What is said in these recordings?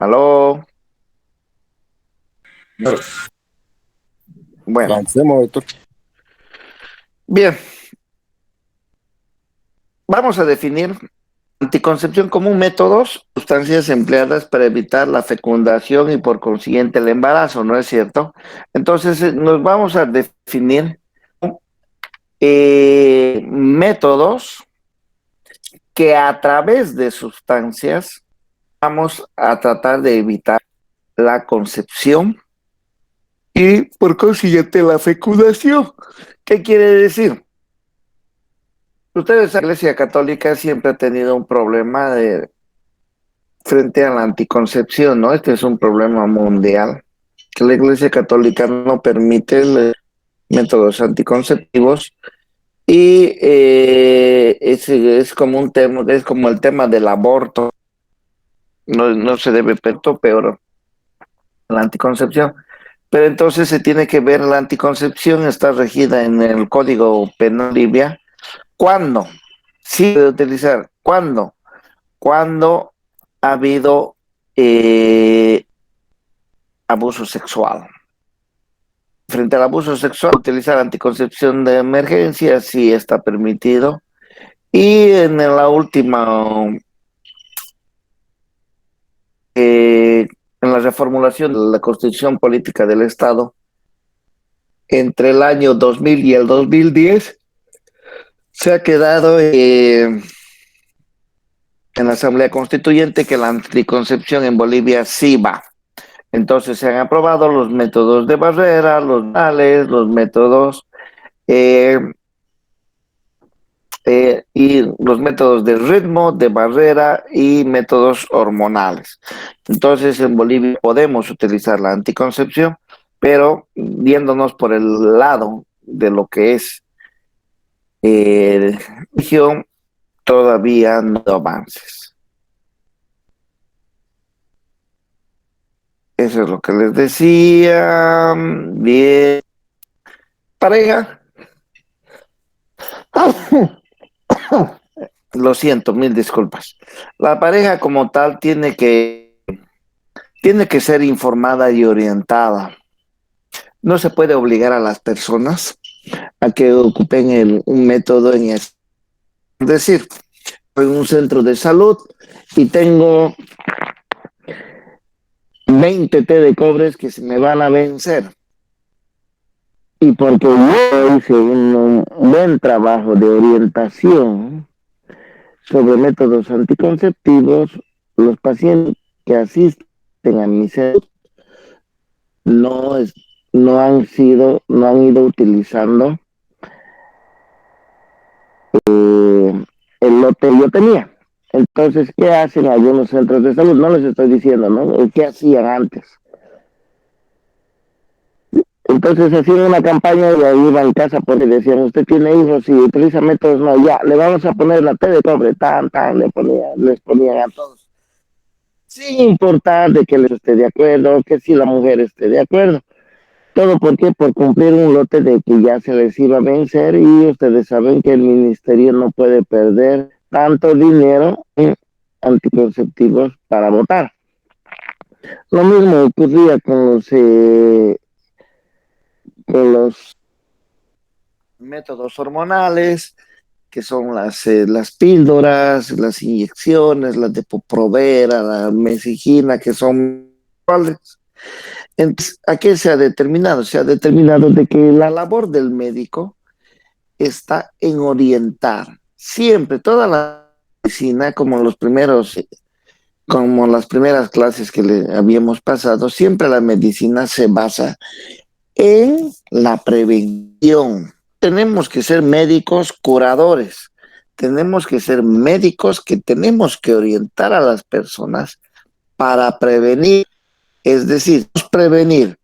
Aló, Claro, bueno, avancemos, doctor. bien, vamos a definir anticoncepción como un método, sustancias empleadas para evitar la fecundación y por consiguiente el embarazo, ¿no es cierto? Entonces nos vamos a definir métodos que a través de sustancias vamos a tratar de evitar la concepción y por consiguiente la fecundación. ¿Qué quiere decir? Ustedes, la Iglesia Católica siempre ha tenido un problema frente a la anticoncepción, ¿no? Este es un problema mundial, que la Iglesia Católica no permite métodos anticonceptivos y es como un tema, es como el tema del aborto, no se debe, pero peor la anticoncepción. Pero entonces se tiene que ver, la anticoncepción está regida en el Código Penal Libia. ¿Cuándo? Sí, puede utilizar. ¿Cuándo? Cuando ha habido abuso sexual. Frente al abuso sexual, utilizar anticoncepción de emergencia sí está permitido. Y en la última, en la reformulación de la Constitución Política del Estado, entre el año 2000 y el 2010, se ha quedado en la Asamblea Constituyente que la anticoncepción en Bolivia sí va. Entonces se han aprobado los métodos de barrera, los orales, los métodos eh, y los métodos de ritmo, de barrera y métodos hormonales. Entonces, en Bolivia podemos utilizar la anticoncepción, pero viéndonos por el lado de lo que es religión, todavía no hay avances. Eso es lo que les decía. Bien, pareja. Lo siento, mil disculpas. La pareja como tal tiene que ser informada y orientada. No se puede obligar a las personas a que ocupen un método en es decir, en un centro de salud y tengo 20 té de cobres que se me van a vencer. Y porque yo hice un buen trabajo de orientación sobre métodos anticonceptivos, los pacientes que asisten a mi centro no, es, no han ido utilizando el lote que yo tenía. Entonces, ¿qué hacen algunos centros de salud? No les estoy diciendo, ¿no? ¿Qué hacían antes? Entonces hacían una campaña y ahí iban en casa porque decían, usted tiene hijos y utiliza métodos, no, ya, le vamos a poner la T de cobre, les ponían a todos. Sin importar de que les esté de acuerdo, que si la mujer esté de acuerdo. Todo porque por cumplir un lote de que ya se les iba a vencer y ustedes saben que el ministerio no puede perder tanto dinero en anticonceptivos para votar. Lo mismo ocurría con los métodos hormonales, que son las píldoras, las inyecciones, la Depo-Provera, la mesigina, que son ¿cuáles? Entonces, ¿a qué se ha determinado? Se ha determinado de que la labor del médico está en orientar siempre toda la medicina, como las primeras clases que le habíamos pasado, siempre la medicina se basa en la prevención. Tenemos que ser médicos curadores, tenemos que ser médicos que tenemos que orientar a las personas para prevenir, es decir, prevenir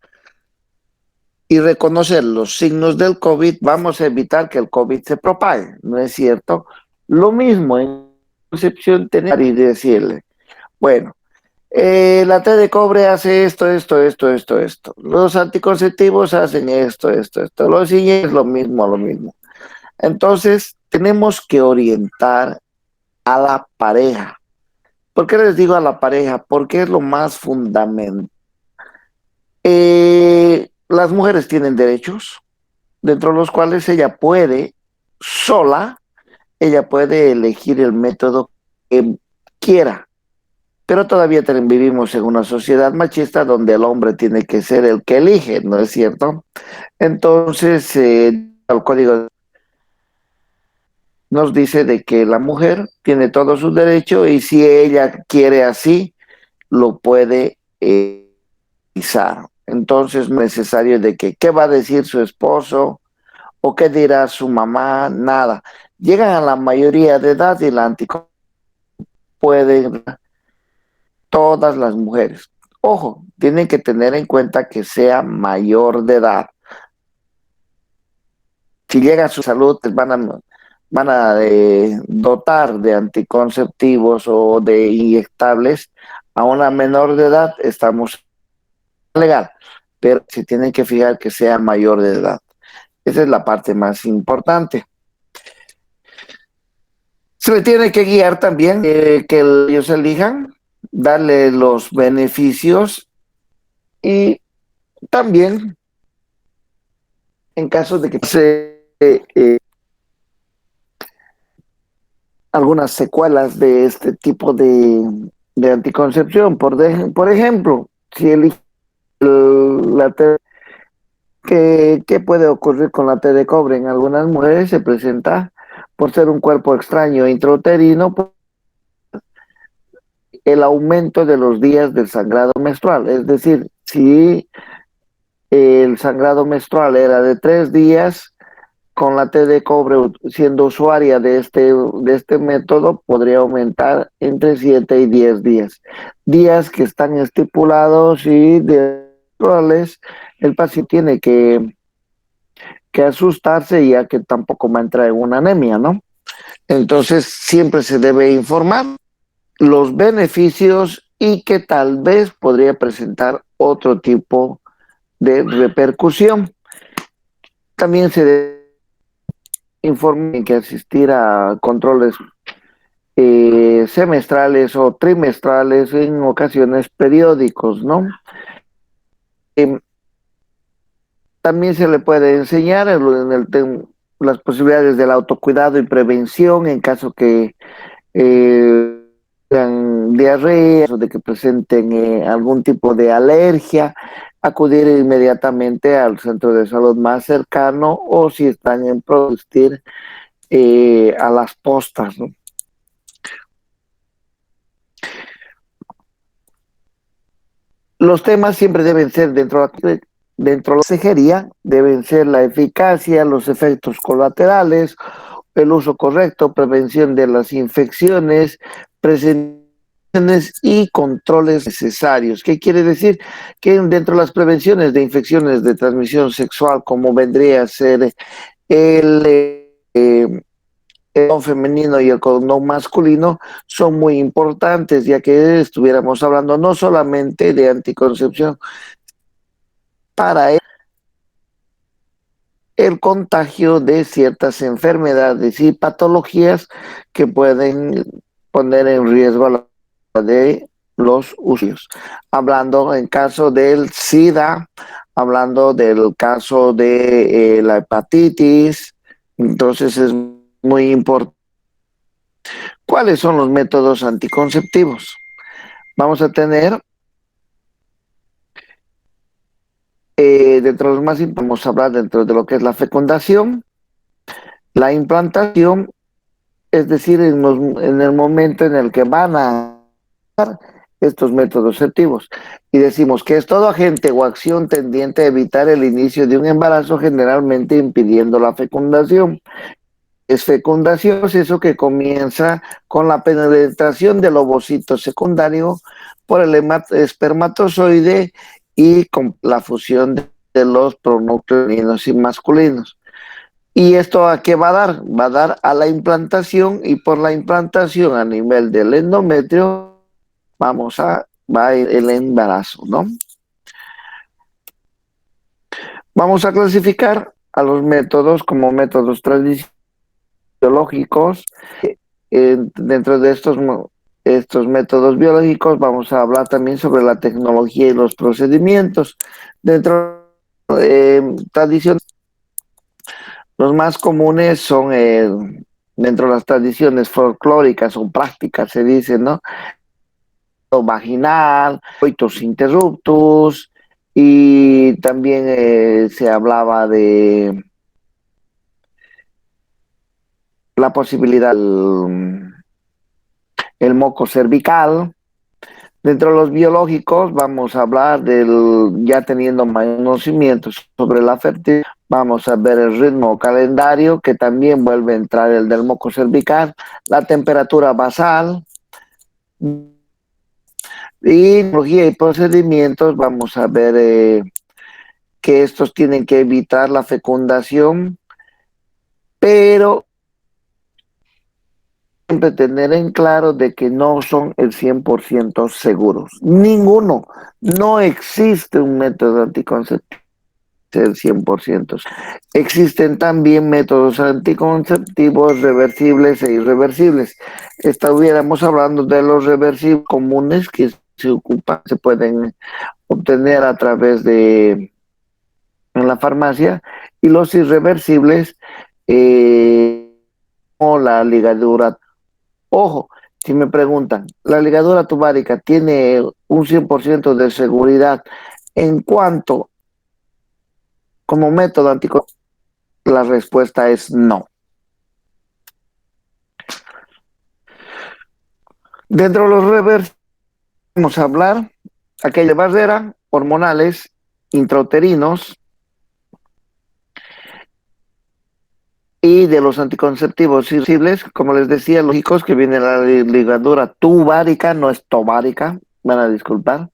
y reconocer los signos del COVID, vamos a evitar que el COVID se propague, ¿no es cierto? Lo mismo en concepción tener y decirle, bueno, la T de cobre hace esto. Los anticonceptivos hacen esto. Los siguientes lo mismo. Entonces, tenemos que orientar a la pareja. ¿Por qué les digo a la pareja? Porque es lo más fundamental. Las mujeres tienen derechos, dentro de los cuales ella puede, sola, ella puede elegir el método que quiera. Pero todavía vivimos en una sociedad machista donde el hombre tiene que ser el que elige, ¿no es cierto? Entonces, el código nos dice de que la mujer tiene todo su derecho y si ella quiere así, lo puede realizar. Entonces, no es necesario de que qué va a decir su esposo o qué dirá su mamá, nada. Llegan a la mayoría de edad y la anticoncepción pueden todas las mujeres. Ojo, tienen que tener en cuenta que sea mayor de edad. Si llega a su salud, pues van a dotar de anticonceptivos o de inyectables a una menor de edad, estamos legal, pero se tienen que fijar que sea mayor de edad. Esa es la parte más importante. Se le tiene que guiar también, que ellos elijan, darle los beneficios y también, en caso de que se algunas secuelas de este tipo de anticoncepción. Por ejemplo, si elige la T, ¿qué puede ocurrir con la T de cobre? En algunas mujeres se presenta por ser un cuerpo extraño intrauterino el aumento de los días del sangrado menstrual. Es decir, si el sangrado menstrual era de 3 días, con la T de cobre, siendo usuaria de este método, podría aumentar entre 7 y 10 días. Días que están estipulados y de cuales el paciente tiene que asustarse ya que tampoco va a entrar en una anemia, ¿no? Entonces siempre se debe informar los beneficios y que tal vez podría presentar otro tipo de repercusión. También se debe informar que asistir a controles semestrales o trimestrales, en ocasiones periódicos, ¿no? Eh, También se le puede enseñar las posibilidades del autocuidado y prevención en caso que tengan diarrea o de que presenten algún tipo de alergia, acudir inmediatamente al centro de salud más cercano o si están en producir a las postas, ¿no? Los temas siempre deben ser dentro de la consejería, deben ser la eficacia, los efectos colaterales, el uso correcto, prevención de las infecciones, presentaciones y controles necesarios. ¿Qué quiere decir? Que dentro de las prevenciones de infecciones de transmisión sexual, como vendría a ser el condón femenino y el condón masculino, son muy importantes, ya que estuviéramos hablando no solamente de anticoncepción para el contagio de ciertas enfermedades y patologías que pueden poner en riesgo a la de los usuarios. Hablando en caso del SIDA, hablando del caso de la hepatitis, entonces es muy importante. ¿Cuáles son los métodos anticonceptivos? Vamos a tener, dentro de los más importantes, vamos a hablar dentro de lo que es la fecundación, la implantación, es decir, en el momento en el que van a usar estos métodos activos. Y decimos que es todo agente o acción tendiente a evitar el inicio de un embarazo, generalmente impidiendo la fecundación. Es fecundación, es eso que comienza con la penetración del ovocito secundario por el espermatozoide y con la fusión de los pronúcleos femeninos y masculinos. ¿Y esto a qué va a dar? Va a dar a la implantación y por la implantación a nivel del endometrio va a ir el embarazo, ¿no? Vamos a clasificar a los métodos como métodos tradicionales biológicos. Dentro de estos estos métodos biológicos, vamos a hablar también sobre la tecnología y los procedimientos. Dentro de tradiciones, los más comunes son, dentro de las tradiciones folclóricas o prácticas, se dice, ¿no? Vaginal, coitus interruptus, y también se hablaba de la posibilidad del el moco cervical. Dentro de los biológicos vamos a hablar del, ya teniendo más conocimientos sobre la fertilidad, vamos a ver el ritmo calendario, que también vuelve a entrar el del moco cervical, la temperatura basal, y tecnología y procedimientos, vamos a ver que estos tienen que evitar la fecundación, pero siempre tener en claro de que no son el 100% seguros. Ninguno. No existe un método anticonceptivo el 100%. Existen también métodos anticonceptivos reversibles e irreversibles. Estuviéramos hablando de los reversibles comunes que se ocupan, se pueden obtener a través de en la farmacia, y los irreversibles, como la ligadura. Ojo, si me preguntan, ¿la ligadura tubárica tiene un 100% de seguridad en cuanto como método anticonceptivo? La respuesta es no. Dentro de los reversibles vamos a hablar aquella barrera, hormonales, intrauterinos, y de los anticonceptivos irreversibles, como les decía, lógicos, que viene la ligadura tubárica, no es tobárica, van a disculpar,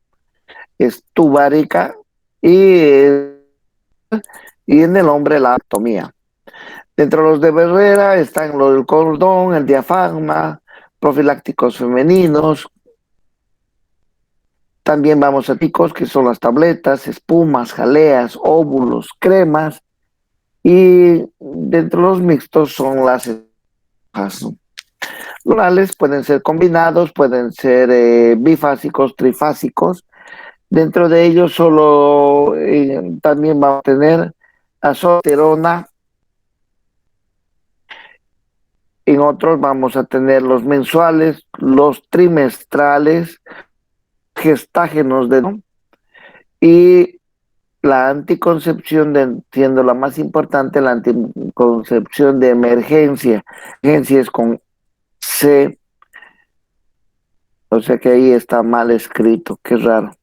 es tubárica, y, y en el hombre la anatomía. Dentro de los de barrera están los del cordón, el diafragma, profilácticos femeninos. También vamos a picos, que son las tabletas, espumas, jaleas, óvulos, cremas. Y dentro de los mixtos son las hojas. Los orales pueden ser combinados, pueden ser bifásicos, trifásicos. Dentro de ellos solo también vamos a tener azoterona. En otros vamos a tener los mensuales, los trimestrales, gestágenos de, y la anticoncepción, siendo la más importante, la anticoncepción de emergencia. Emergencia es con C, o sea que ahí está mal escrito, qué raro.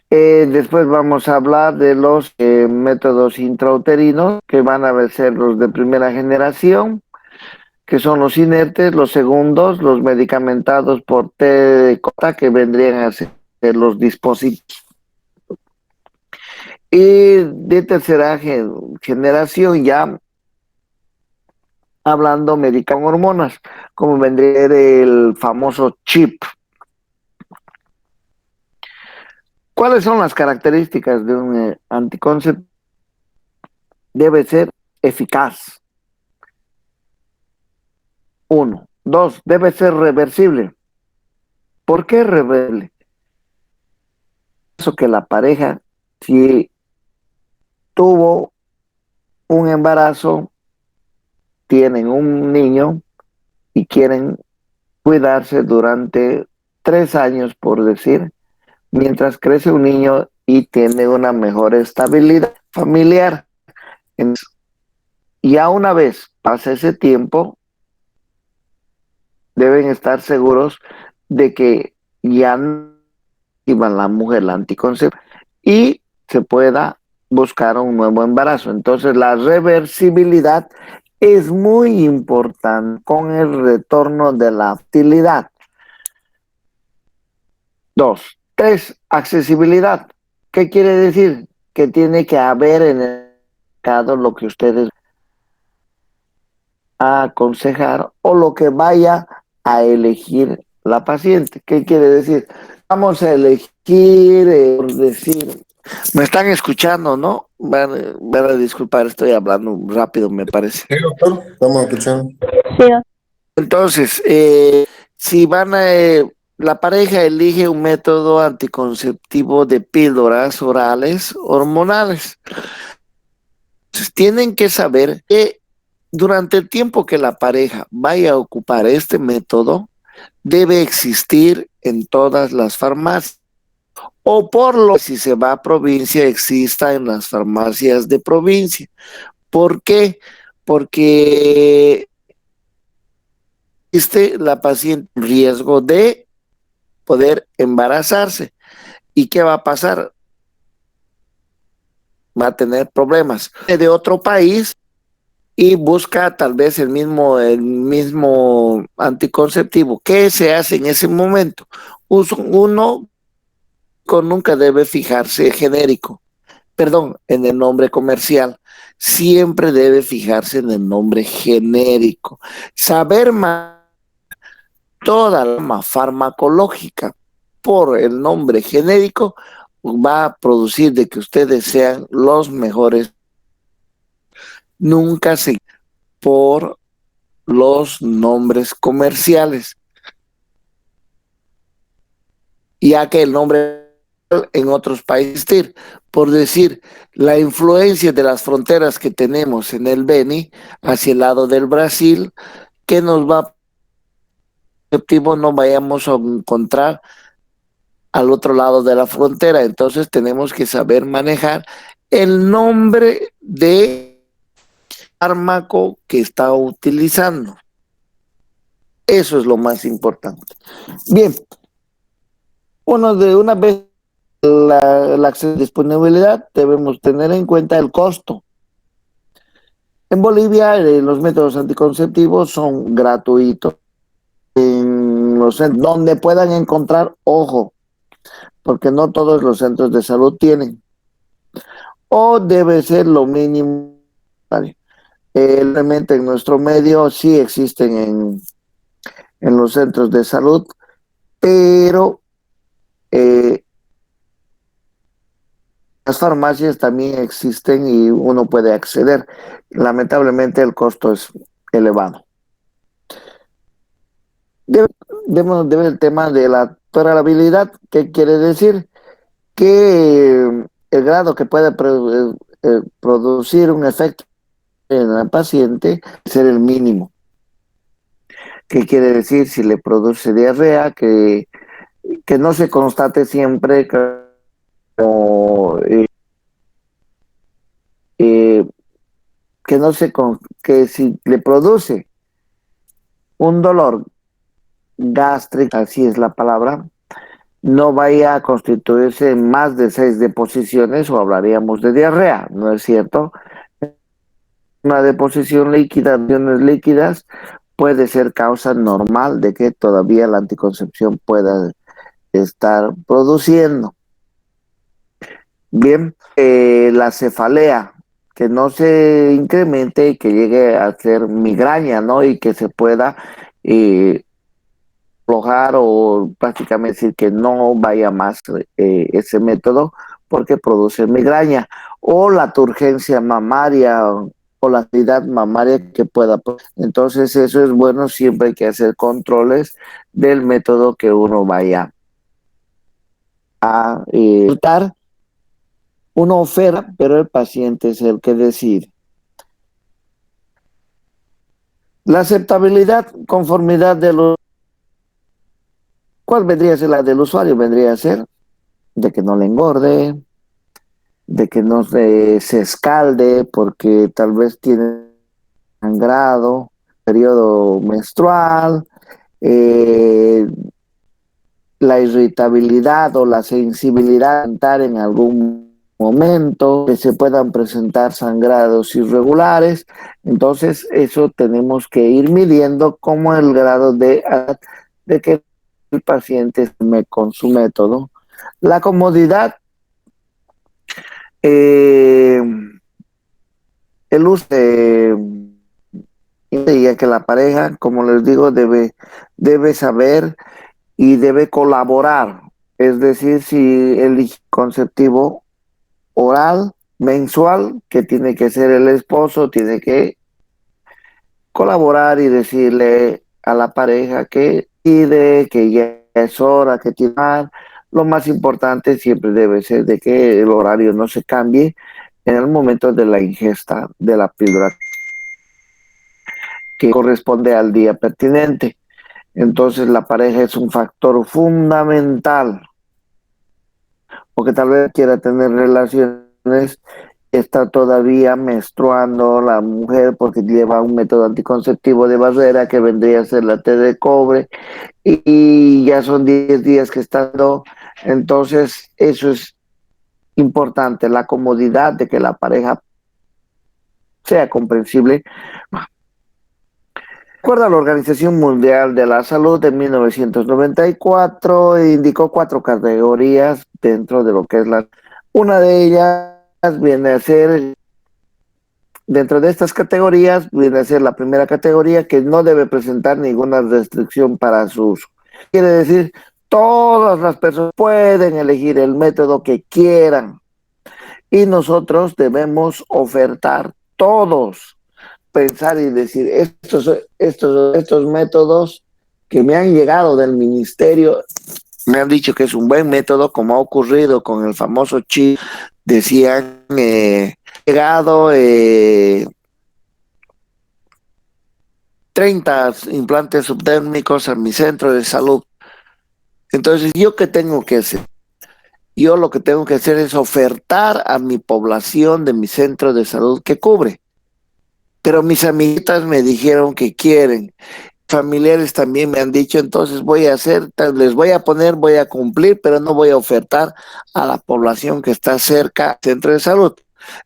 Después vamos a hablar de los métodos intrauterinos, que van a ser los de primera generación, que son los inertes, los segundos, los medicamentados por T de cota, que vendrían a ser los dispositivos. Y de tercera generación, ya hablando médica con hormonas, como vendría el famoso chip. ¿Cuáles son las características de un anticonceptivo? Debe ser eficaz. Uno. Dos, debe ser reversible. ¿Por qué reversible? Eso que la pareja, si tuvo un embarazo, tienen un niño y quieren cuidarse durante 3 años, por decir, mientras crece un niño y tiene una mejor estabilidad familiar. Ya una vez pasa ese tiempo, deben estar seguros de que ya no iba la mujer la anticoncepción y se pueda buscar un nuevo embarazo. Entonces la reversibilidad es muy importante con el retorno de la fertilidad. Dos. Tres, accesibilidad. ¿Qué quiere decir? Que tiene que haber en el mercado lo que ustedes a aconsejar o lo que vaya a elegir la paciente. ¿Qué quiere decir? Vamos a elegir, por decir, me están escuchando, ¿no? Van a disculpar, estoy hablando rápido, me parece. Sí, doctor, estamos escuchando. Entonces, Si la pareja elige un método anticonceptivo de píldoras orales hormonales, entonces tienen que saber que durante el tiempo que la pareja vaya a ocupar este método, debe existir en todas las farmacias. O por lo que si se va a provincia, exista en las farmacias de provincia. ¿Por qué? Porque existe la paciente en riesgo de poder embarazarse. ¿Y qué va a pasar? Va a tener problemas de otro país y busca tal vez el mismo anticonceptivo. ¿Qué se hace en ese momento? Uno nunca debe fijarse genérico, perdón, en el nombre comercial. Siempre debe fijarse en el nombre genérico. Saber más toda la rama farmacológica por el nombre genérico va a producir de que ustedes sean los mejores. Nunca se por los nombres comerciales, ya que el nombre en otros países, por decir, la influencia de las fronteras que tenemos en el Beni hacia el lado del Brasil, que nos va a no vayamos a encontrar al otro lado de la frontera. Entonces tenemos que saber manejar el nombre de fármaco que está utilizando. Eso es lo más importante. Bien, una vez la disponibilidad, debemos tener en cuenta el costo. En Bolivia, los métodos anticonceptivos son gratuitos en los centros donde puedan encontrar, ojo, porque no todos los centros de salud tienen, o debe ser lo mínimo. Realmente en nuestro medio sí existen en los centros de salud, pero las farmacias también existen y uno puede acceder. Lamentablemente el costo es elevado. Debemos ver el tema de la tolerabilidad. ¿Qué quiere decir? Que el grado que puede producir un efecto en el paciente ser el mínimo. ¿Qué quiere decir? Si le produce diarrea, que no se constate siempre como, eh, que no se que si le produce un dolor gástrico, así es la palabra, no vaya a constituirse en más de 6 deposiciones o hablaríamos de diarrea, ¿no es cierto? Una deposición líquida, líquidas, puede ser causa normal de que todavía la anticoncepción pueda estar produciendo. Bien, la cefalea, que no se incremente y que llegue a ser migraña, ¿no? Y que se pueda eh, aflojar o prácticamente decir que no vaya más ese método porque produce migraña. O la turgencia mamaria o la actividad mamaria que pueda. Entonces eso es bueno, siempre hay que hacer controles del método que uno vaya a usar. Uno oferta, pero el paciente es el que decide. La aceptabilidad, conformidad de los... ¿Cuál vendría a ser la del usuario? Vendría a ser de que no le engorde, de que no se escalde porque tal vez tiene sangrado, periodo menstrual, eh, la irritabilidad o la sensibilidad en algún momento, que se puedan presentar sangrados irregulares. Entonces, eso tenemos que ir midiendo como el grado de que el paciente me con su método. La comodidad, eh, el uso de que la pareja, como les digo, debe saber y debe colaborar. Es decir, si el conceptivo oral mensual, que tiene que ser el esposo, tiene que colaborar y decirle a la pareja que pide que ya es hora que tirar. Lo más importante siempre debe ser de que el horario no se cambie en el momento de la ingesta de la píldora que corresponde al día pertinente. Entonces la pareja es un factor fundamental, porque tal vez quiera tener relaciones, está todavía menstruando la mujer porque lleva un método anticonceptivo de barrera que vendría a ser la T de cobre y ya son 10 días que está dando. Entonces eso es importante, la comodidad de que la pareja sea comprensible. De acuerdo a la Organización Mundial de la Salud de 1994, indicó 4 categorías dentro de lo que es la... Una de ellas viene a ser, dentro de estas categorías, viene a ser la primera categoría que no debe presentar ninguna restricción para su uso. Quiere decir, todas las personas pueden elegir el método que quieran y nosotros debemos ofertar todos, pensar y decir, estos métodos que me han llegado del ministerio, me han dicho que es un buen método, como ha ocurrido con el famoso chip, decían, llegado 30 implantes subdérmicos a mi centro de salud. Entonces, ¿yo qué tengo que hacer? Yo lo que tengo que hacer es ofertar a mi población de mi centro de salud que cubre. Pero mis amiguitas me dijeron que quieren, familiares también me han dicho, entonces voy a hacer, les voy a poner, voy a cumplir, pero no voy a ofertar a la población que está cerca del centro de salud.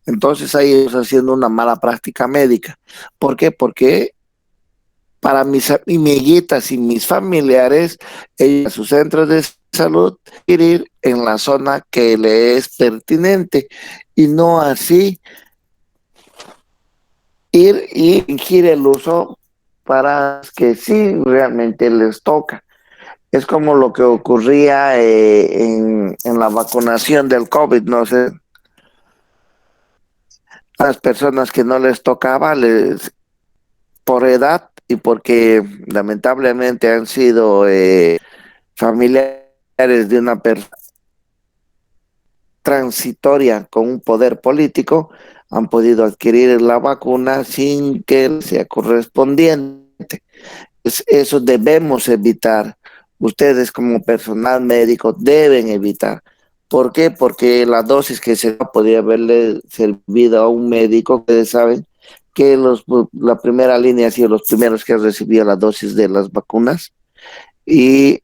Entonces ahí estamos haciendo una mala práctica médica. ¿Por qué? Porque para mis amiguitas y mis familiares, ellos a su centro de salud, ir en la zona que le es pertinente y no así ir y fingir el uso para que sí realmente les toca. Es como lo que ocurría en la vacunación del COVID, no sé, las personas que no les tocaba por edad y porque lamentablemente han sido familiares de una persona transitoria con un poder político, han podido adquirir la vacuna sin que sea correspondiente. Eso debemos evitar. Ustedes como personal médico deben evitar. ¿Por qué? Porque la dosis que se podría haberle servido a un médico, ustedes saben que la primera línea ha sido los primeros que han recibido la dosis de las vacunas y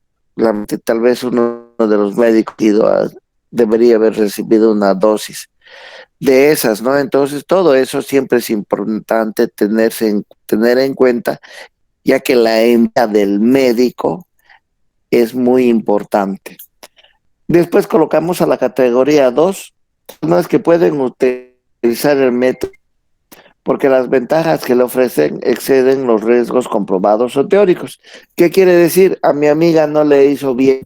tal vez uno de los médicos debería haber recibido una dosis de esas, ¿no? Entonces todo eso siempre es importante tener en cuenta, ya que la entrada del médico es muy importante. Después colocamos a la categoría 2, personas que pueden utilizar el método porque las ventajas que le ofrecen exceden los riesgos comprobados o teóricos. ¿Qué quiere decir? A mi amiga no le hizo bien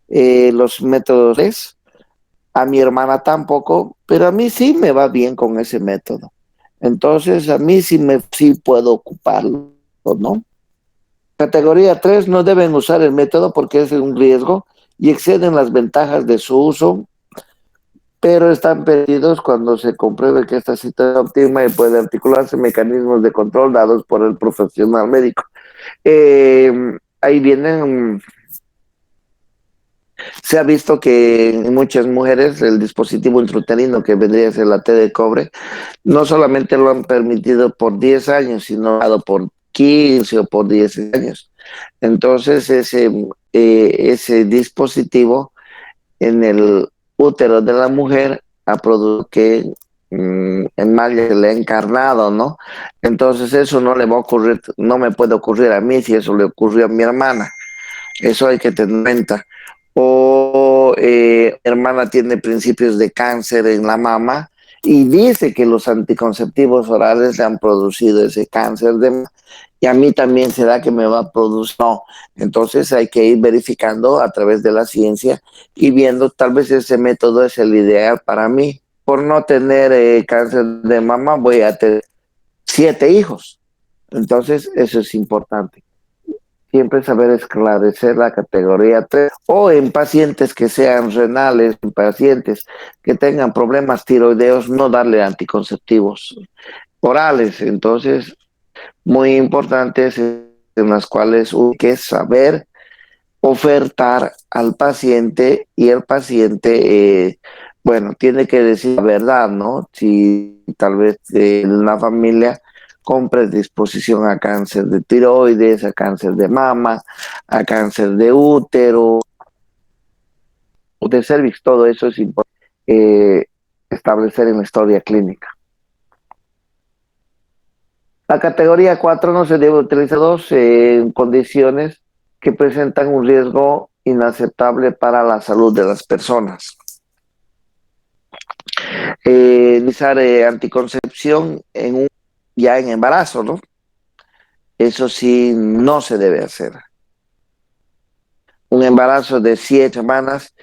los métodos, a mi hermana tampoco, pero a mí sí me va bien con ese método. Entonces, a mí sí puedo ocuparlo, ¿no? Categoría 3, no deben usar el método porque es un riesgo y exceden las ventajas de su uso, pero están perdidos cuando se compruebe que esta situación es óptima y puede articularse mecanismos de control dados por el profesional médico. Ahí vienen, se ha visto que en muchas mujeres el dispositivo intrauterino que vendría a ser la T de cobre, no solamente lo han permitido por 10 años, sino por 15 o por 10 años. Entonces ese dispositivo en el útero de la mujer ha producido que en mal le ha encarnado, ¿no? Entonces eso no le va a ocurrir, no me puede ocurrir a mí si eso le ocurrió a mi hermana. Eso hay que tener en cuenta. O mi hermana tiene principios de cáncer en la mama y dice que los anticonceptivos orales le han producido ese cáncer de mama. Y a mí también será que me va a producir. No, entonces hay que ir verificando a través de la ciencia y viendo tal vez ese método es el ideal para mí. Por no tener cáncer de mama voy a tener 7 hijos. Entonces eso es importante. siempre saber esclarecer la categoría 3 o en pacientes que sean renales, en pacientes que tengan problemas tiroideos, no darle anticonceptivos orales. Entonces, muy importantes en las cuales hay que saber ofertar al paciente y el paciente, bueno, tiene que decir la verdad, ¿no? Si tal vez la familia compre disposición a cáncer de tiroides, a cáncer de mama, a cáncer de útero, o de cervix, todo eso es importante establecer en la historia clínica. La categoría 4 no se debe utilizar en condiciones que presentan un riesgo inaceptable para la salud de las personas. Utilizar anticoncepción ya en embarazo, ¿no? Eso sí, no se debe hacer. Un embarazo de 7 semanas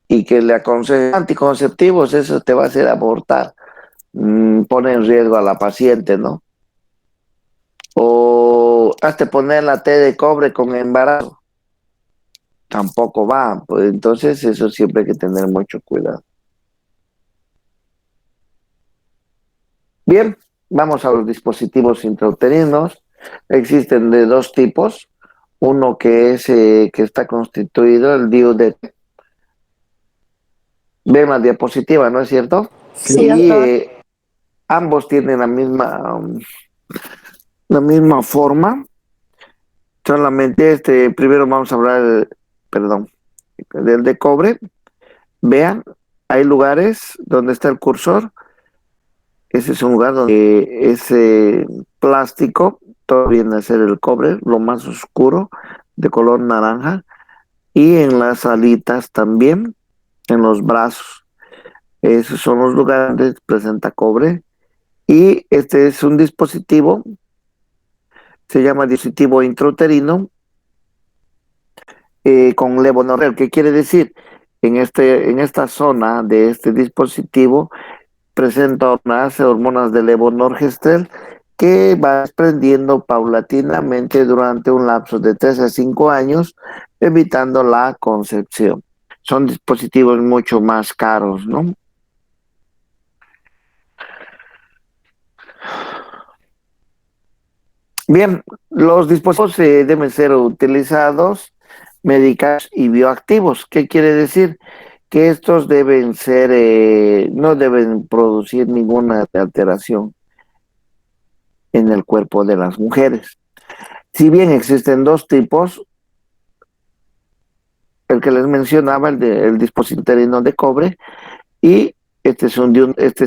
y que le aconsejen anticonceptivos, eso te va a hacer abortar. Pone en riesgo a la paciente, ¿no? O hazte poner la T de cobre con embarazo. Tampoco va, pues entonces eso siempre hay que tener mucho cuidado. Bien, vamos a los dispositivos intrauterinos. Existen de dos tipos. Uno que es que está constituido, el DIU de... Ven la diapositiva, ¿no es cierto? Sí, Y doctor. ambos tienen la misma forma. Solamente primero vamos a hablar, perdón, del de cobre. Vean, hay lugares donde está el cursor. Ese es un lugar donde ese plástico, todo viene a ser el cobre, lo más oscuro, de color naranja, y en las alitas también, en los brazos. Esos son los lugares donde presenta cobre. Y este es un dispositivo, se llama dispositivo intrauterino con levonorrea. ¿Qué quiere decir? En esta zona de este dispositivo presenta unas hormonas de levonorgestrel que va desprendiendo paulatinamente durante un lapso de 3 a 5 años, evitando la concepción. Son dispositivos mucho más caros, ¿no? Bien, los dispositivos deben ser utilizados medicados y bioactivos. ¿Qué quiere decir? Que estos deben ser, no deben producir ninguna alteración en el cuerpo de las mujeres. Si bien existen dos tipos, el que les mencionaba, el dispositivo interino de cobre, y este es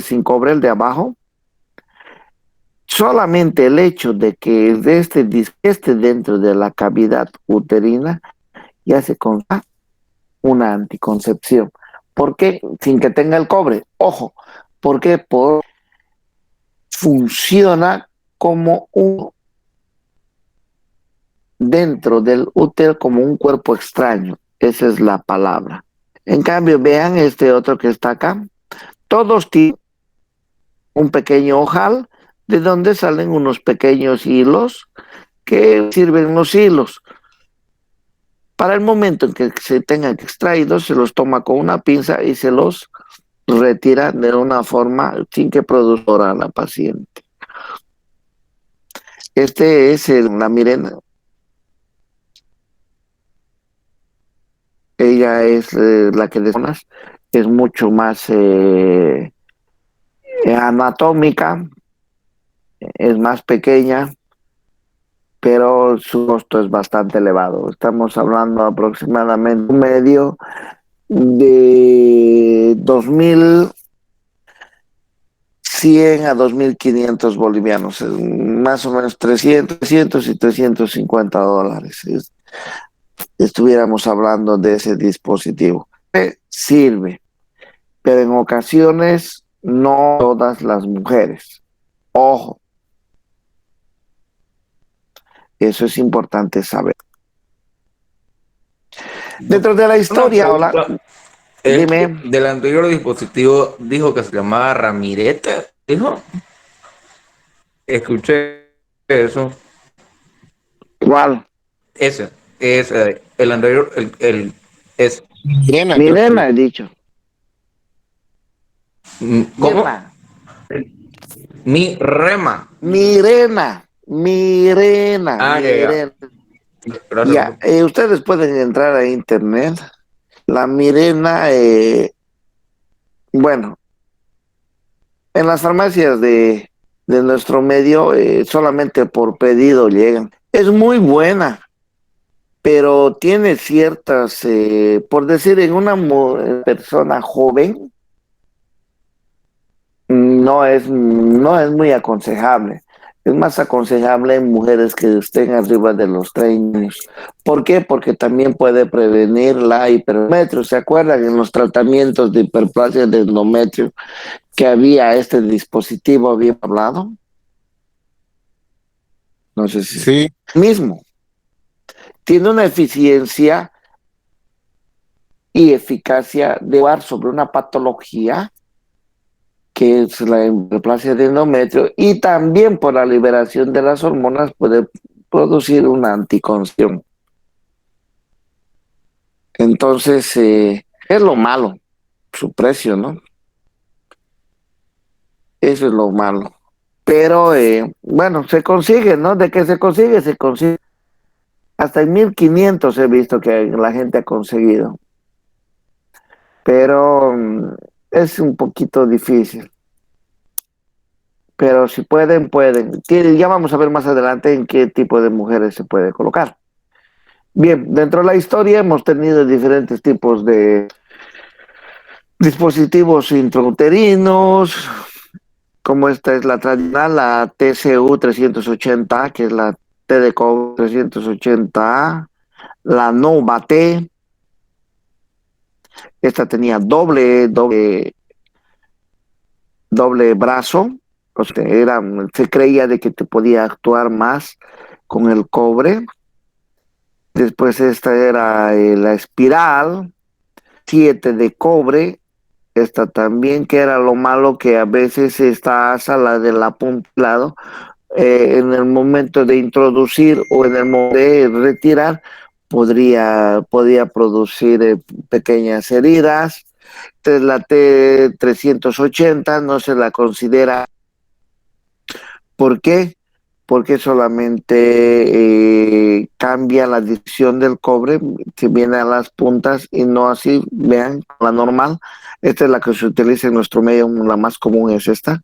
sin cobre, el de abajo. Solamente el hecho de que este esté dentro de la cavidad uterina ya se consta una anticoncepción. ¿Por qué? Sin que tenga el cobre. Ojo, ¿por qué? Funciona como dentro del útero como un cuerpo extraño. Esa es la palabra. En cambio, vean este otro que está acá. Todos tienen un pequeño ojal de donde salen unos pequeños hilos que sirven los hilos. Para el momento en que se tengan extraídos, se los toma con una pinza y se los retira de una forma sin que produzca a la paciente. Este es la Mirena. Ella es la que es mucho más anatómica, es más pequeña, pero su costo es bastante elevado. Estamos hablando aproximadamente un medio de 2.100 a 2.500 bolivianos, más o menos 300 y $350. Estuviéramos hablando de ese dispositivo. Sirve, pero en ocasiones no todas las mujeres. Ojo, eso es importante saber. Dentro de la Una historia, hola, pregunta. dime, Del anterior dispositivo dijo que se llamaba Ramirete, dijo. Escuché eso. ¿cuál? ese, es el anterior, es Mirena, creo que Mirena, he dicho. ¿cómo? Mirna. Mi rema. Mirena. Mirena. Ah, ya, ya. Mirena. Gracias, Ya, bro. ustedes pueden entrar a internet. La Mirena, bueno, en las farmacias de nuestro medio solamente por pedido llegan. Es muy buena, pero tiene ciertas, por decir, en una persona joven, no es muy aconsejable. Es más aconsejable en mujeres que estén arriba de los 30 años. ¿Por qué? Porque también puede prevenir la hipermetrio. ¿Se acuerdan en los tratamientos de hiperplasia de endometrio que había este dispositivo, había hablado? No sé si Sí. mismo. Tiene una eficiencia y eficacia de actuar sobre una patología que es la hiperplasia de endometrio, y también por la liberación de las hormonas puede producir una anticoncepción. Entonces, es lo malo, su precio, ¿no? Eso es lo malo. Pero, bueno, se consigue, ¿no? ¿De qué se consigue? Se consigue. Hasta en 1500 he visto que la gente ha conseguido. Pero es un poquito difícil. Pero si pueden, pueden. Ya vamos a ver más adelante en qué tipo de mujeres se puede colocar. Bien, dentro de la historia hemos tenido diferentes tipos de dispositivos intrauterinos, como esta es la tradicional, la TCU 380, que es la TDCO 380A, la Nova T, esta tenía doble brazo, o sea, se creía de que te podía actuar más con el cobre. Después esta era la espiral, 7 de cobre. Esta también, que era lo malo, que a veces esta asa, la del apuntado, en el momento de introducir o en el momento de retirar, podía producir pequeñas heridas. Entonces, la T380 no se la considera. ¿Por qué? Porque solamente cambia la dirección del cobre, que viene a las puntas y no así, vean, la normal. Esta es la que se utiliza en nuestro medio, la más común es esta,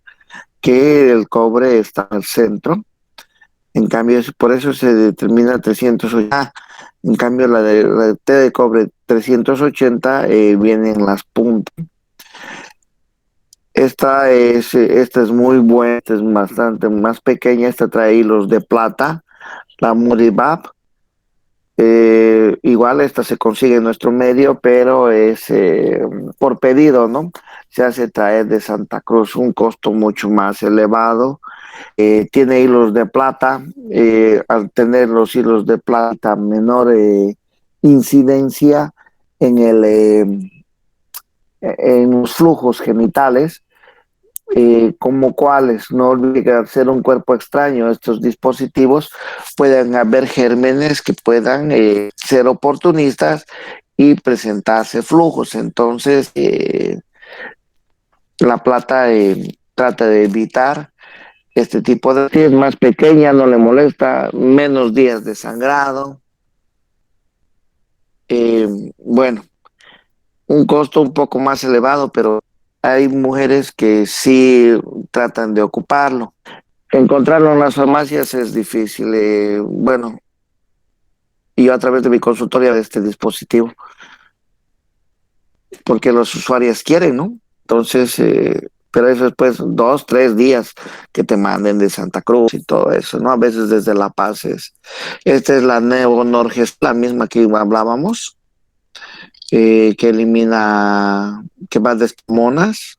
que el cobre está al centro. En cambio, por eso se determina 380. En cambio, la T de cobre 380 viene en las puntas. Esta es muy buena, esta es bastante más pequeña, esta trae hilos de plata, la Muribab. Igual esta se consigue en nuestro medio, pero es por pedido, ¿no? Se hace traer de Santa Cruz, un costo mucho más elevado. Tiene hilos de plata, al tener los hilos de plata, menor incidencia en en los flujos genitales, como cuáles, no olvide que al ser un cuerpo extraño, estos dispositivos pueden haber gérmenes que puedan ser oportunistas y presentarse flujos. Entonces, la plata trata de evitar este tipo de, si es más pequeña, no le molesta, menos días de sangrado. Eh, bueno, un costo un poco más elevado, pero hay mujeres que sí tratan de ocuparlo. Encontrarlo en las farmacias es difícil. Bueno, y yo a través de mi consultoría de este dispositivo, porque los usuarios quieren, ¿no? Entonces, pero eso después 2, 3 días que te manden de Santa Cruz y todo eso, ¿no? A veces desde La Paz es. Esta es la Neonorges, la misma que hablábamos, que elimina, que va de monas.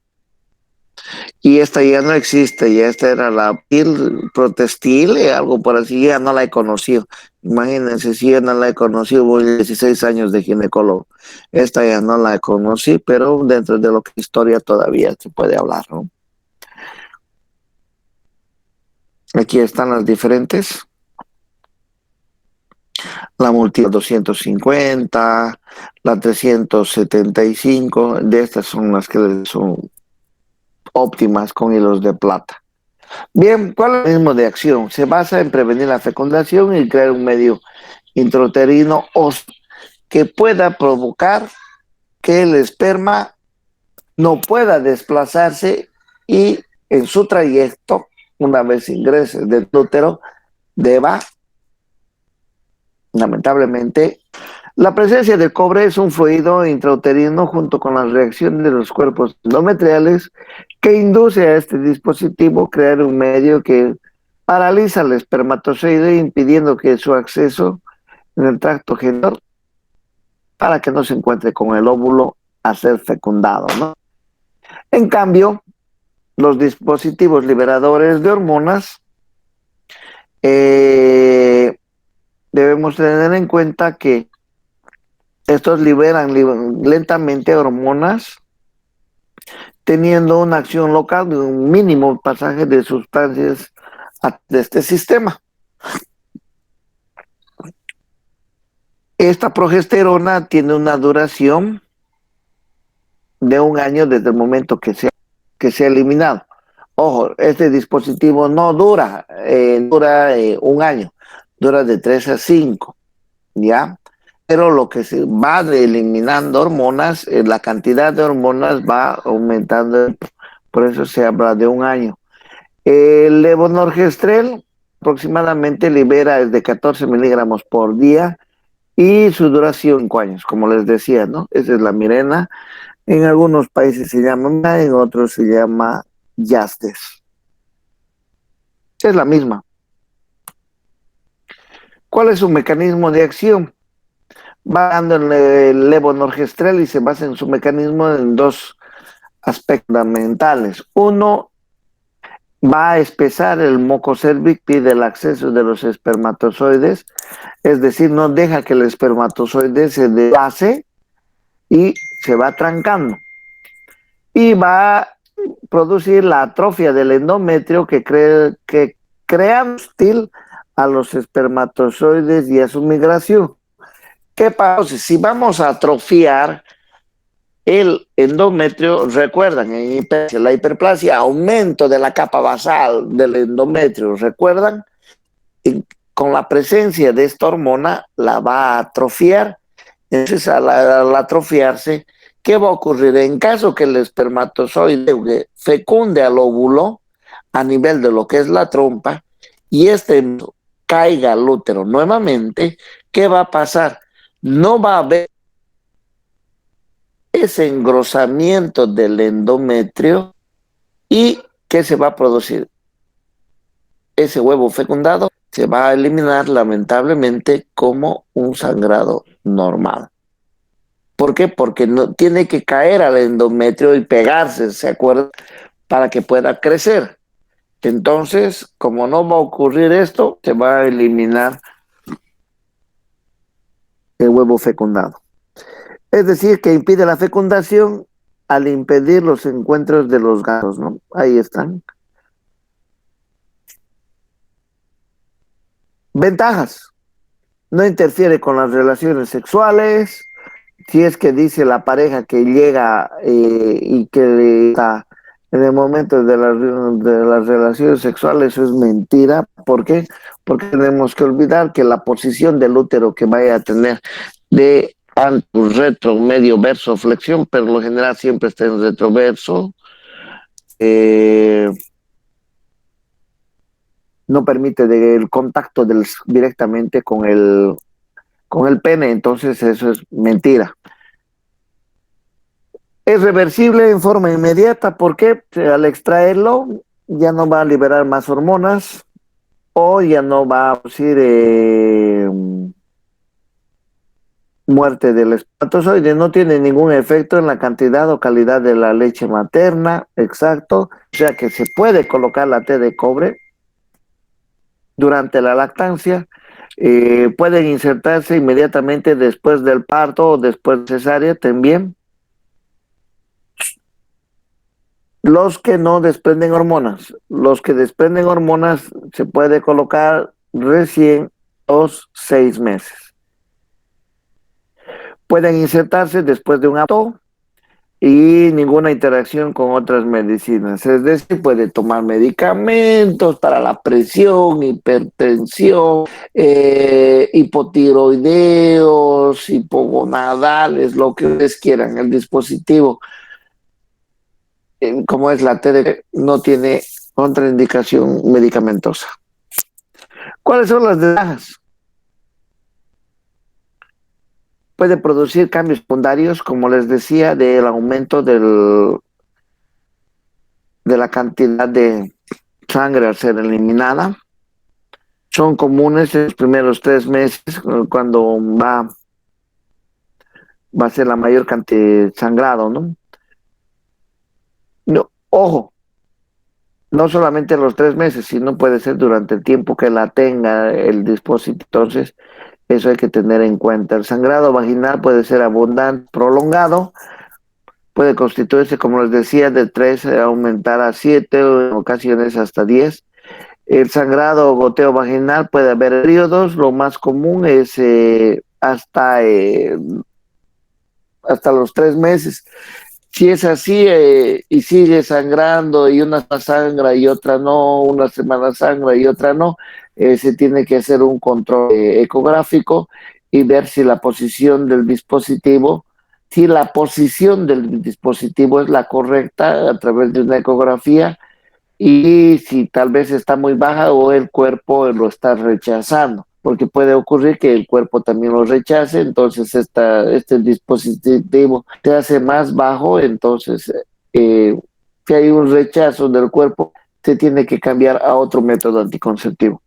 Y esta ya no existe, ya esta era la PIL Protestil, algo por así, ya no la he conocido. Imagínense, si ya no la he conocido, voy 16 años de ginecólogo. Esta ya no la conocí, pero dentro de lo que es historia todavía se puede hablar, ¿no? Aquí están las diferentes. La multi 250, la 375, de estas son las que son óptimas con hilos de plata. Bien, ¿cuál es el mecanismo de acción? Se basa en prevenir la fecundación y crear un medio intrauterino que pueda provocar que el esperma no pueda desplazarse y en su trayecto, una vez ingrese del útero, deba, lamentablemente, la presencia de cobre es un fluido intrauterino junto con la reacción de los cuerpos endometriales que induce a este dispositivo a crear un medio que paraliza al espermatozoide impidiendo que su acceso en el tracto genital para que no se encuentre con el óvulo a ser fecundado, ¿no? En cambio, los dispositivos liberadores de hormonas eh, debemos tener en cuenta que estos liberan lentamente hormonas teniendo una acción local de un mínimo pasaje de sustancias de este sistema. Esta progesterona tiene una duración de 1 año desde el momento que se ha eliminado. Ojo, este dispositivo no dura 1 año, dura de 3 a 5, ¿ya? Pero lo que se va eliminando hormonas, la cantidad de hormonas va aumentando, por eso se habla de 1 año. El levonorgestrel aproximadamente libera desde 14 miligramos por día y su duración 5 años, como les decía, ¿no? Esa es la Mirena. En algunos países se llama, en otros se llama Yastes. Es la misma. ¿Cuál es su mecanismo de acción? Va dando el levonorgestrel y se basa en su mecanismo en dos aspectos fundamentales. Uno, va a espesar el moco cérvix, pide el acceso de los espermatozoides, es decir, no deja que el espermatozoide se desplace y se va trancando. Y va a producir la atrofia del endometrio que crea hostil a los espermatozoides y a su migración. ¿Qué pasa? Si vamos a atrofiar el endometrio, recuerdan, en la hiperplasia, aumento de la capa basal del endometrio, recuerdan, y con la presencia de esta hormona la va a atrofiar. Entonces, al atrofiarse, ¿qué va a ocurrir? En caso que el espermatozoide fecunde al óvulo a nivel de lo que es la trompa y este caiga al útero nuevamente, ¿qué va a pasar? No va a haber ese engrosamiento del endometrio y ¿qué se va a producir? Ese huevo fecundado se va a eliminar lamentablemente como un sangrado normal. ¿Por qué? Porque no tiene que caer al endometrio y pegarse, ¿se acuerdan? Para que pueda crecer. Entonces, como no va a ocurrir esto, se va a eliminar el huevo fecundado. Es decir, que impide la fecundación al impedir los encuentros de los gatos, ¿no? Ahí están. Ventajas. No interfiere con las relaciones sexuales. Si es que dice la pareja que llega y que está en el momento de las relaciones sexuales, eso es mentira. ¿Por qué? Porque tenemos que olvidar que la posición del útero que vaya a tener de retro, medio, verso, flexión, pero lo general siempre está en retroverso, no permite el contacto directamente con el pene, entonces eso es mentira. Es reversible en forma inmediata porque al extraerlo ya no va a liberar más hormonas o ya no va a producir muerte del espermatozoide. No tiene ningún efecto en la cantidad o calidad de la leche materna, exacto. O sea que se puede colocar la T de cobre durante la lactancia. Pueden insertarse inmediatamente después del parto o después de cesárea también. Los que no desprenden hormonas, los que desprenden hormonas se puede colocar recién los 6 meses. Pueden insertarse después de un apto y ninguna interacción con otras medicinas. Es decir, puede tomar medicamentos para la presión, hipertensión, hipotiroideos, hipogonadales, lo que ustedes quieran. El dispositivo, como es la TDP, no tiene contraindicación medicamentosa. ¿Cuáles son las desventajas? Puede producir cambios secundarios, como les decía, del aumento de la cantidad de sangre al ser eliminada. Son comunes en los primeros 3 meses, cuando va a ser la mayor cantidad de sangrado, ¿no? No, ojo, no solamente los 3 meses, sino puede ser durante el tiempo que la tenga el dispositivo. Entonces, eso hay que tener en cuenta. El sangrado vaginal puede ser abundante, prolongado, puede constituirse, como les decía, de 3 a aumentar a 7, o en ocasiones hasta 10. El sangrado o goteo vaginal puede haber periodos, lo más común es hasta los 3 meses. Si es así y sigue sangrando y una sangra y otra no, una semana sangra y otra no, se tiene que hacer un control ecográfico y ver si la posición del dispositivo, si la posición del dispositivo es la correcta a través de una ecografía, y si tal vez está muy baja o el cuerpo lo está rechazando, porque puede ocurrir que el cuerpo también lo rechace. Entonces este dispositivo se hace más bajo. Entonces si hay un rechazo del cuerpo, se tiene que cambiar a otro método anticonceptivo.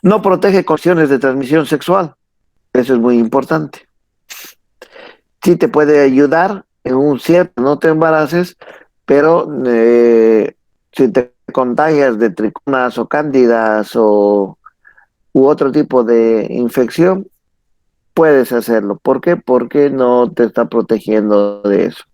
No protege cuestiones de transmisión sexual, eso es muy importante. Sí te puede ayudar en un cierto, no te embaraces, pero si te contagias de triconas o cándidas u otro tipo de infección, puedes hacerlo. ¿Por qué? Porque no te está protegiendo de eso.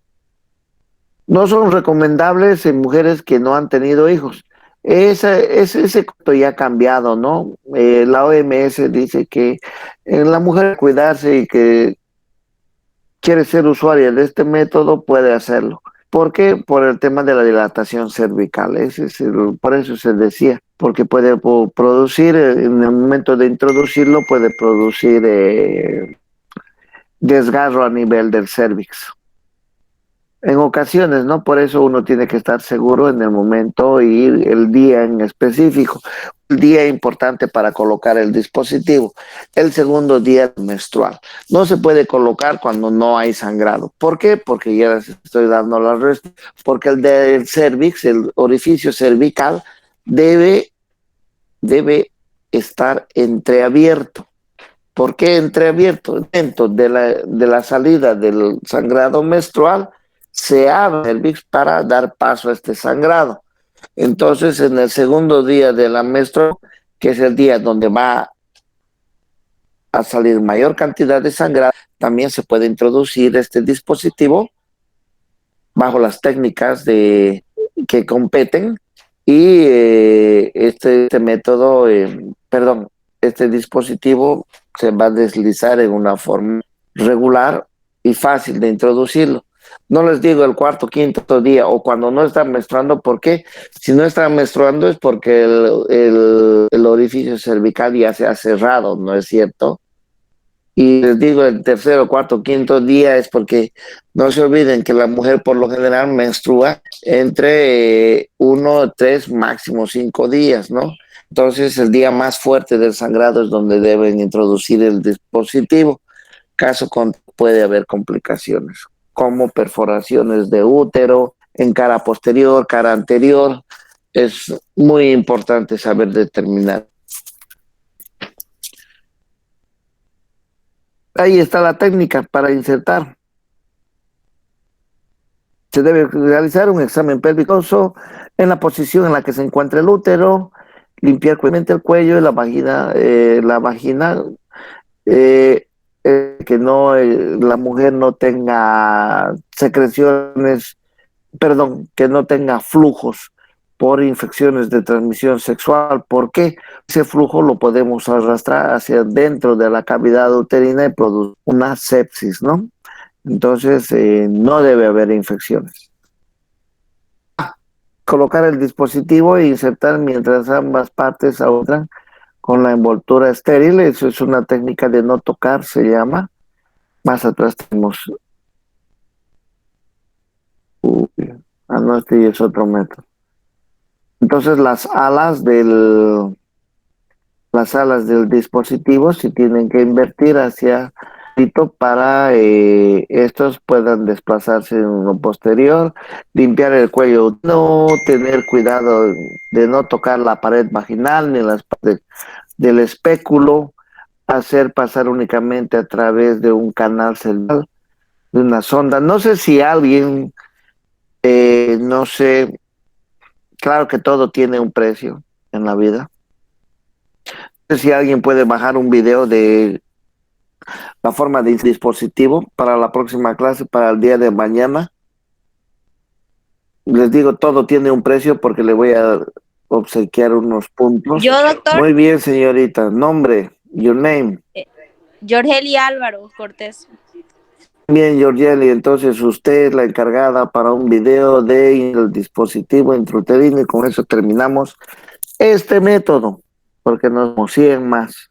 No son recomendables en mujeres que no han tenido hijos. Ese concepto ya ha cambiado, ¿no? La OMS dice que en la mujer cuidarse y que quiere ser usuaria de este método, puede hacerlo. ¿Por qué? Por el tema de la dilatación cervical. Por eso se decía, porque puede producir, en el momento de introducirlo, puede producir desgarro a nivel del cervix. En ocasiones, ¿no? Por eso uno tiene que estar seguro en el momento y el día en específico. El día importante para colocar el dispositivo. El segundo día menstrual. No se puede colocar cuando no hay sangrado. ¿Por qué? Porque ya les estoy dando la respuesta. Porque el del cervix, el orificio cervical, debe estar entreabierto. ¿Por qué entreabierto? Dentro de la salida del sangrado menstrual, se abre el cervix para dar paso a este sangrado. Entonces, en el segundo día de la menstruación, que es el día donde va a salir mayor cantidad de sangrado, también se puede introducir este dispositivo bajo las técnicas que competen, y este método, este dispositivo se va a deslizar en una forma regular y fácil de introducirlo. No les digo el cuarto, quinto día o cuando no están menstruando. ¿Por qué? Si no están menstruando es porque el orificio cervical ya se ha cerrado, ¿no es cierto? Y les digo el tercero, cuarto, quinto día es porque no se olviden que la mujer por lo general menstrua entre 1, 3, máximo 5 días, ¿no? Entonces el día más fuerte del sangrado es donde deben introducir el dispositivo. Caso contrario, puede haber complicaciones como perforaciones de útero en cara posterior, cara anterior. Es muy importante saber determinar. Ahí está la técnica para insertar. Se debe realizar un examen pélvico en la posición en la que se encuentra el útero, limpiar el cuello y la vagina, que no, la mujer no tenga secreciones, perdón, que no tenga flujos por infecciones de transmisión sexual. ¿Por qué? Ese flujo lo podemos arrastrar hacia dentro de la cavidad uterina y producir una sepsis, ¿no? Entonces, no debe haber infecciones. Colocar el dispositivo e insertar mientras ambas partes aúntran con la envoltura estéril. Eso es una técnica de no tocar, se llama. Más atrás tenemos... Uy, no, este ya es otro método. Entonces, las alas del dispositivo se tienen que invertir hacia para estos puedan desplazarse en lo posterior, limpiar el cuello, no tener cuidado de no tocar la pared vaginal ni las partes del espéculo, hacer pasar únicamente a través de un canal cerebral, de una sonda. No sé si alguien, no sé, claro que todo tiene un precio en la vida. No sé si alguien puede bajar un video de la forma de dispositivo para la próxima clase, para el día de mañana. Les digo, todo tiene un precio porque le voy a obsequiar unos puntos. Yo, doctor. Muy bien, señorita. Nombre, your name. Yorgeli Álvaro Cortés. Bien, Georgeli, entonces usted es la encargada para un video del dispositivo intrauterino y con eso terminamos este método, porque nos 100 más.